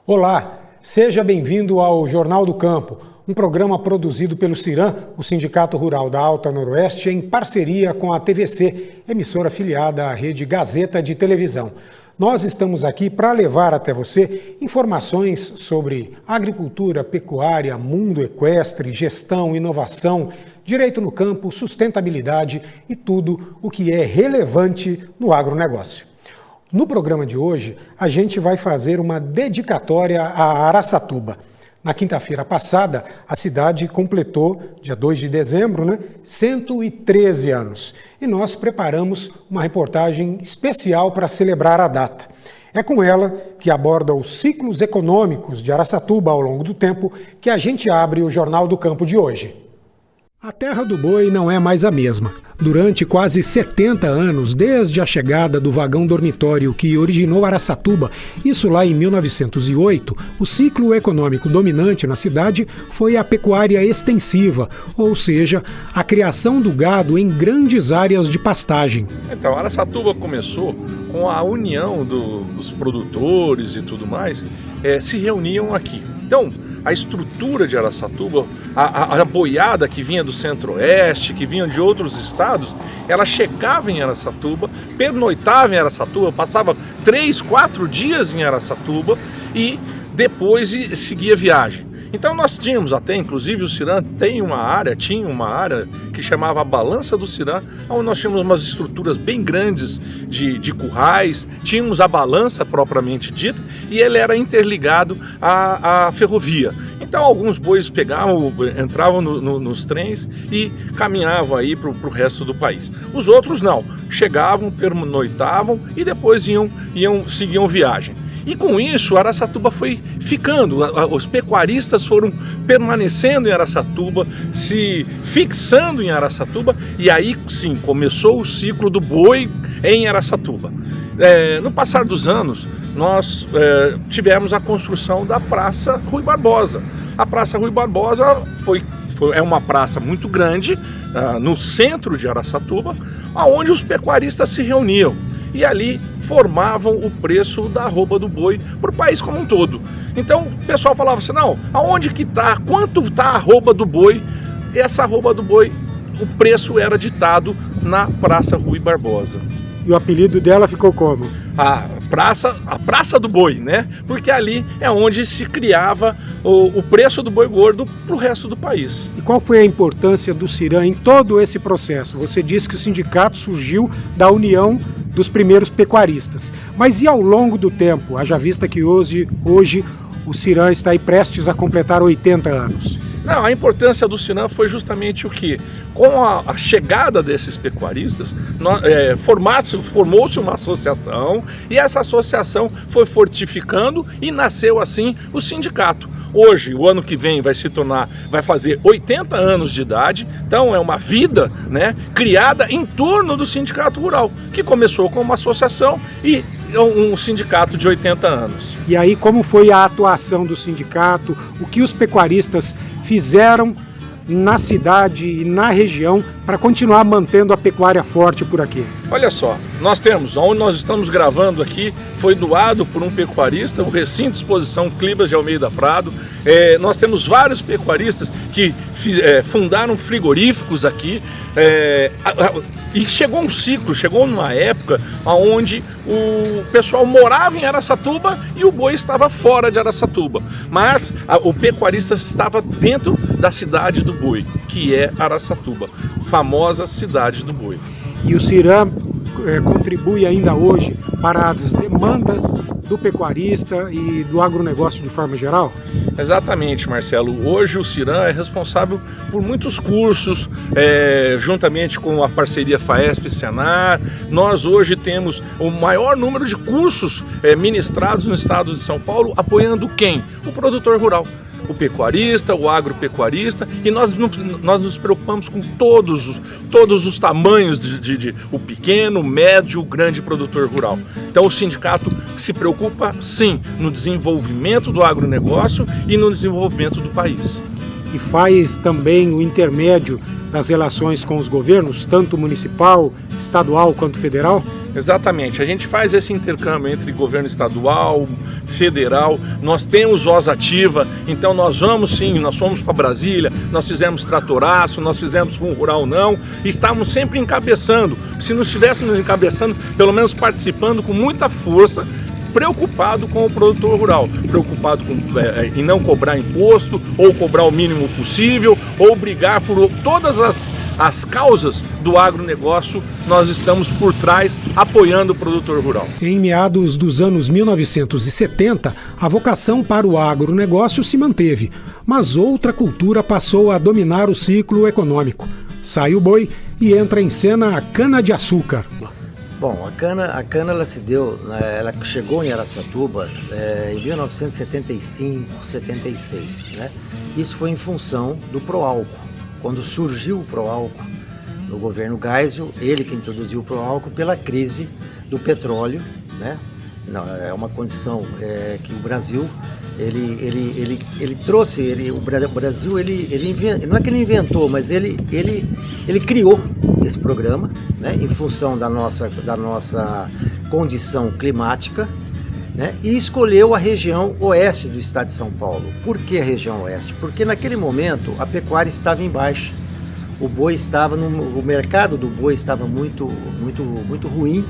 Olá, seja bem-vindo ao Jornal do Campo, um programa produzido pelo CIRAM, o Sindicato Rural da Alta Noroeste, em parceria com a TVC, emissora afiliada à Rede Gazeta de Televisão. Nós estamos aqui para levar até você informações sobre agricultura, pecuária, mundo equestre, gestão, inovação, direito no campo, sustentabilidade e tudo o que é relevante no agronegócio. No programa de hoje, a gente vai fazer uma dedicatória a Araçatuba. Na quinta-feira passada, a cidade completou, dia 2 de dezembro, 113 anos. E nós preparamos uma reportagem especial para celebrar a data. É com ela, que aborda os ciclos econômicos de Araçatuba ao longo do tempo, que a gente abre o Jornal do Campo de hoje. A terra do boi não é mais a mesma. Durante quase 70 anos, desde a chegada do vagão dormitório que originou Araçatuba, isso lá em 1908, o ciclo econômico dominante na cidade foi a pecuária extensiva, ou seja, a criação do gado em grandes áreas de pastagem. Então, Araçatuba começou com a união dos produtores e tudo mais, se reuniam aqui. Então, a estrutura de Araçatuba, a boiada que vinha do centro-oeste, que vinha de outros estados, ela chegava em Araçatuba, pernoitava em Araçatuba, passava 3, 4 dias em Araçatuba e depois seguia viagem. Então nós tínhamos até, inclusive o CIRAM tinha uma área que chamava a Balança do CIRAM, onde nós tínhamos umas estruturas bem grandes de currais, tínhamos a balança propriamente dita e ele era interligado à ferrovia. Então alguns bois entravam nos trens e caminhavam aí para o resto do país. Os outros não, chegavam, pernoitavam e depois seguiam viagem. E com isso, Araçatuba foi ficando, os pecuaristas foram permanecendo em Araçatuba, se fixando em Araçatuba, e aí sim começou o ciclo do boi em Araçatuba. No passar dos anos, nós tivemos a construção da Praça Rui Barbosa. A Praça Rui Barbosa é uma praça muito grande, no centro de Araçatuba, onde os pecuaristas se reuniam. E ali formavam o preço da arroba do boi para o país como um todo. Então o pessoal falava assim, não, aonde que está, quanto está a arroba do boi? Essa arroba do boi, o preço era ditado na Praça Rui Barbosa. E o apelido dela ficou como? A Praça do Boi, né? Porque ali é onde se criava o preço do boi gordo para o resto do país. E qual foi a importância do CIRAM em todo esse processo? Você disse que o sindicato surgiu da união dos primeiros pecuaristas. Mas e ao longo do tempo, haja vista que hoje o CIRAM está aí prestes a completar 80 anos? Não, a importância do CIRAM foi justamente o que, com a chegada desses pecuaristas, formou-se uma associação e essa associação foi fortificando e nasceu assim o sindicato. Hoje, o ano que vem vai fazer 80 anos de idade, então é uma vida, criada em torno do Sindicato Rural, que começou com uma associação e um sindicato de 80 anos. E aí, como foi a atuação do sindicato, o que os pecuaristas fizeram na cidade e na região para continuar mantendo a pecuária forte por aqui? Olha só, onde nós estamos gravando aqui, foi doado por um pecuarista, o Recinto de Exposição Clibas de Almeida Prado. Nós temos vários pecuaristas que fundaram frigoríficos aqui, e chegou numa época onde o pessoal morava em Araçatuba e o boi estava fora de Araçatuba. Mas o pecuarista estava dentro da cidade do boi, que é Araçatuba, famosa cidade do boi. E o CIRAM contribui ainda hoje para as demandas do pecuarista e do agronegócio de forma geral? Exatamente, Marcelo. Hoje o CIRAM é responsável por muitos cursos, juntamente com a parceria FAESP e Senar. Nós hoje temos o maior número de cursos ministrados no estado de São Paulo, apoiando quem? O produtor rural. O pecuarista, o agropecuarista, e nós nos preocupamos com todos os tamanhos de o pequeno, o médio, o grande produtor rural. Então o sindicato se preocupa sim no desenvolvimento do agronegócio e no desenvolvimento do país. E faz também o intermédio das relações com os governos, tanto municipal, estadual quanto federal? Exatamente, a gente faz esse intercâmbio entre governo estadual, federal, nós temos voz ativa, então nós vamos sim, nós fomos para Brasília, nós fizemos tratoraço, nós fizemos Fundo Rural Não, e estávamos sempre encabeçando, se não estivéssemos encabeçando, pelo menos participando com muita força, preocupado com o produtor rural, preocupado em não cobrar imposto, ou cobrar o mínimo possível, ou brigar por todas as causas do agronegócio, nós estamos por trás apoiando o produtor rural. Em meados dos anos 1970, a vocação para o agronegócio se manteve, mas outra cultura passou a dominar o ciclo econômico. Sai o boi e entra em cena a cana-de-açúcar. Bom, a cana ela se deu, ela chegou em Araçatuba em 1975, 76, né? Isso foi em função do Proálcool. Quando surgiu o Proálcool no governo Geisel, ele que introduziu o Proálcool pela crise do petróleo, né? Não, é uma condição que o Brasil ele trouxe, o Brasil não é que ele inventou, mas ele criou esse programa, né, em função da nossa condição climática, né, e escolheu a região oeste do estado de São Paulo. Por que a região oeste? Porque naquele momento a pecuária estava em baixa, o mercado do boi estava muito ruim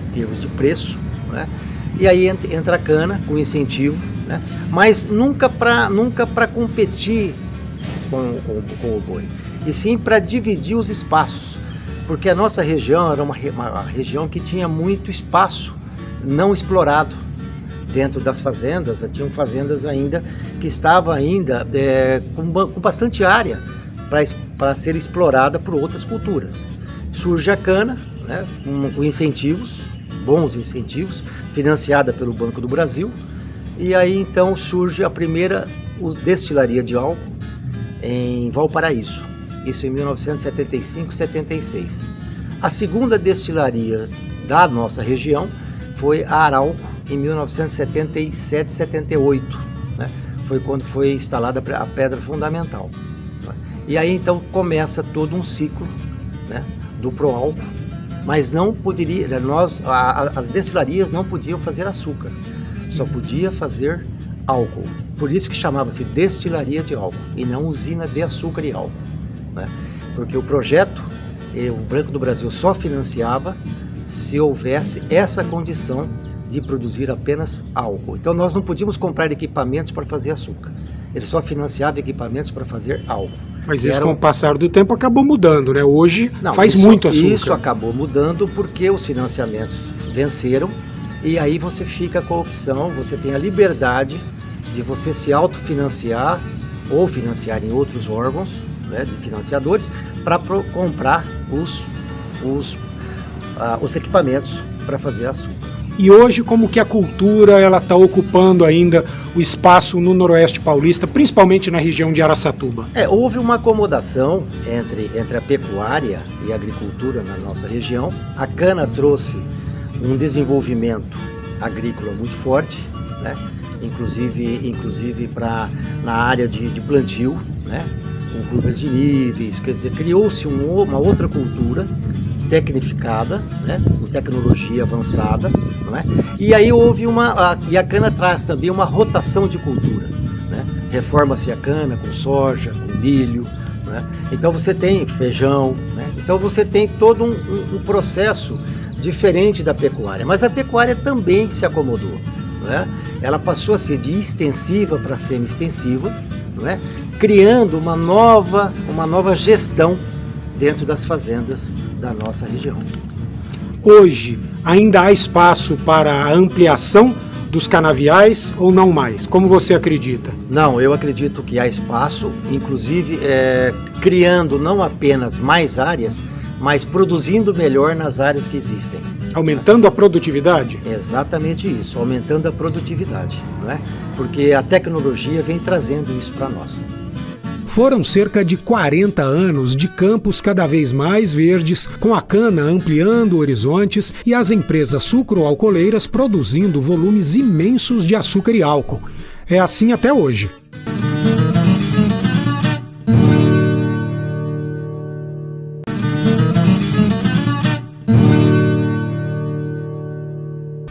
em termos de preço, né? E aí entra a cana com incentivo, né? Mas nunca para competir com o boi, e sim para dividir os espaços, porque a nossa região era uma região que tinha muito espaço não explorado dentro das fazendas. Tinham fazendas ainda que estavam ainda com bastante área para ser explorada por outras culturas. Surge a cana, né, com incentivos, bons incentivos, financiada pelo Banco do Brasil, e aí então surge a primeira destilaria de álcool em Valparaíso, isso em 1975, 76. A segunda destilaria da nossa região foi a Arauco em 1977, 78, né? Foi quando foi instalada a pedra fundamental. E aí então começa todo um ciclo, né, do Proálcool, mas não poderia, as destilarias não podiam fazer açúcar, só podia fazer álcool. Por isso que chamava-se destilaria de álcool e não usina de açúcar e álcool, né? Porque o projeto, o Banco do Brasil só financiava se houvesse essa condição de produzir apenas álcool. Então nós não podíamos comprar equipamentos para fazer açúcar. Ele só financiava equipamentos para fazer álcool. Mas isso, com o passar do tempo, acabou mudando, né? Hoje faz muito açúcar. Isso acabou mudando porque os financiamentos venceram, e aí você fica com a opção, você tem a liberdade de você se autofinanciar ou financiar em outros órgãos, né, de financiadores, para comprar os equipamentos para fazer açúcar. E hoje, como que a cultura está ocupando ainda o espaço no Noroeste Paulista, principalmente na região de Araçatuba? Houve uma acomodação entre a pecuária e a agricultura na nossa região. A cana trouxe um desenvolvimento agrícola muito forte, né? Inclusive na área de plantio, né? Com curvas de níveis, quer dizer, criou-se uma outra cultura tecnificada, né, com tecnologia avançada, não é? E aí e a cana traz também uma rotação de cultura, né? Reforma-se a cana com soja, com milho, né? Então você tem feijão, né? Então você tem todo um processo diferente da pecuária, mas a pecuária também se acomodou, não é? Ela passou a ser de extensiva para semi-extensiva, não é? Criando uma nova gestão dentro das fazendas da nossa região. Hoje, ainda há espaço para a ampliação dos canaviais ou não mais? Como você acredita? Não, eu acredito que há espaço, inclusive criando não apenas mais áreas, mas produzindo melhor nas áreas que existem. Aumentando a produtividade? Exatamente isso, aumentando a produtividade, não é? Porque a tecnologia vem trazendo isso para nós. Foram cerca de 40 anos de campos cada vez mais verdes, com a cana ampliando horizontes e as empresas sucroalcooleiras produzindo volumes imensos de açúcar e álcool. É assim até hoje.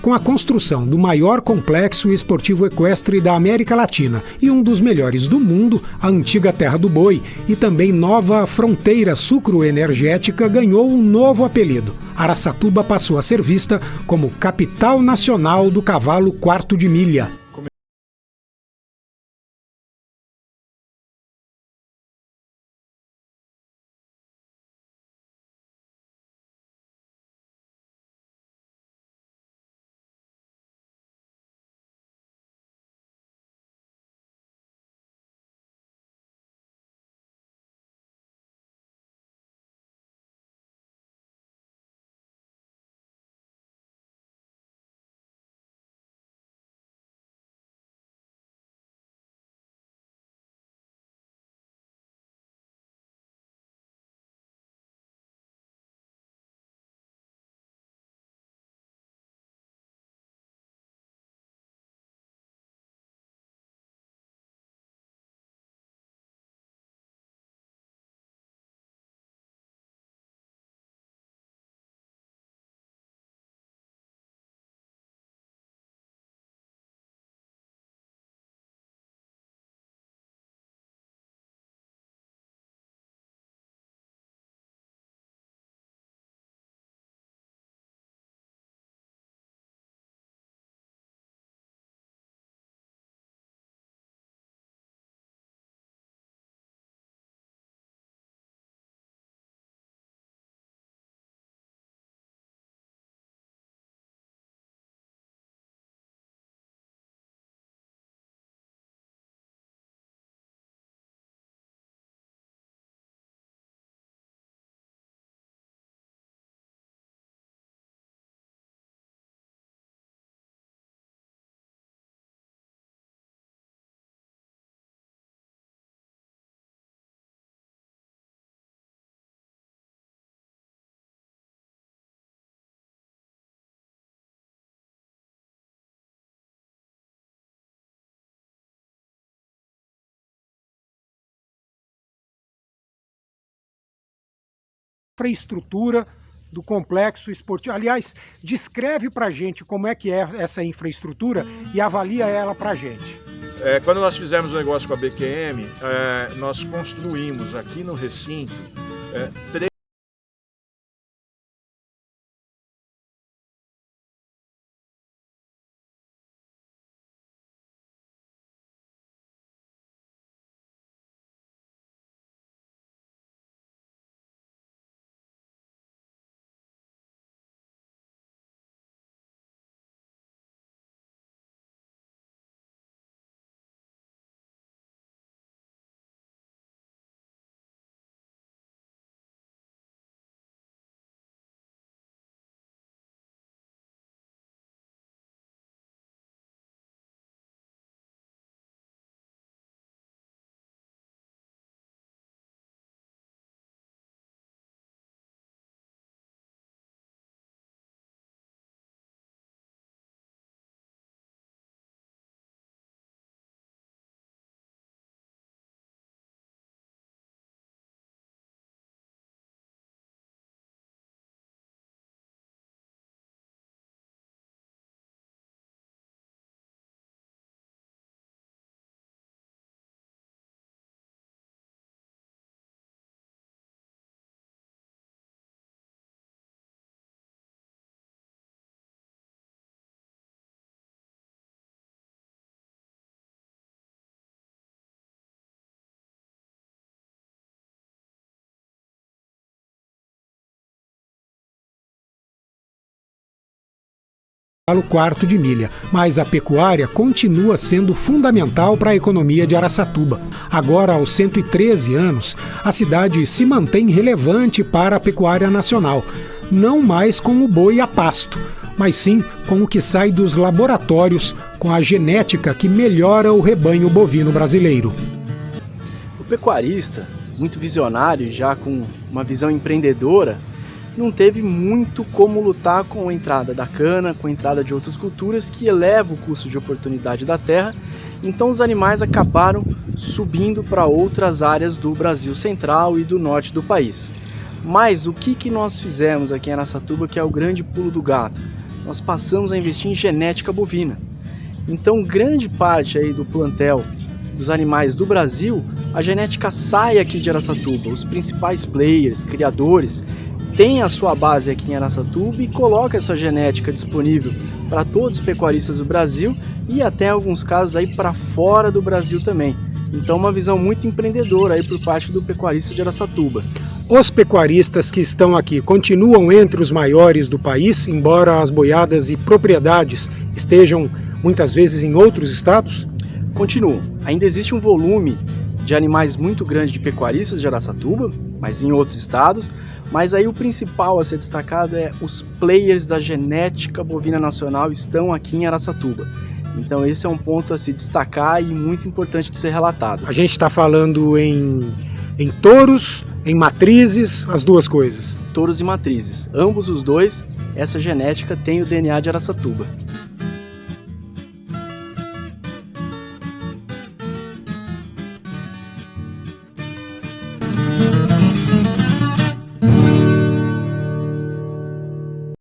Com a construção do maior complexo esportivo equestre da América Latina e um dos melhores do mundo, a antiga Terra do Boi e também nova fronteira sucroenergética ganhou um novo apelido. Araçatuba passou a ser vista como capital nacional do cavalo quarto de milha. Infraestrutura do complexo esportivo. Aliás, descreve para a gente como é que é essa infraestrutura e avalia ela para a gente. Quando nós fizemos o negócio com a BQM, nós construímos aqui no recinto três quarto de milha, mas a pecuária continua sendo fundamental para a economia de Araçatuba. Agora, aos 113 anos, a cidade se mantém relevante para a pecuária nacional, não mais com o boi a pasto, mas sim com o que sai dos laboratórios, com a genética que melhora o rebanho bovino brasileiro. O pecuarista, muito visionário, já com uma visão empreendedora, não teve muito como lutar com a entrada da cana, com a entrada de outras culturas que eleva o custo de oportunidade da terra. Então os animais acabaram subindo para outras áreas do Brasil central e do norte do país. Mas o que nós fizemos aqui em Araçatuba, que é o grande pulo do gato? nós passamos a investir em genética bovina. Então, grande parte aí do plantel dos animais do Brasil, a genética sai aqui de Araçatuba. Os principais players, criadores, têm a sua base aqui em Araçatuba e colocam essa genética disponível para todos os pecuaristas do Brasil e até alguns casos aí para fora do Brasil também. Então, uma visão muito empreendedora aí por parte do pecuarista de Araçatuba. Os pecuaristas que estão aqui continuam entre os maiores do país, embora as boiadas e propriedades estejam muitas vezes em outros estados? Continuam. Ainda existe um volume de animais muito grande de pecuaristas de Araçatuba, mas em outros estados. Mas aí o principal a ser destacado é os players da genética bovina nacional estão aqui em Araçatuba. Então esse é um ponto a se destacar e muito importante de ser relatado. A gente está falando em touros, em matrizes, as duas coisas. Touros e matrizes, ambos os dois, essa genética tem o DNA de Araçatuba.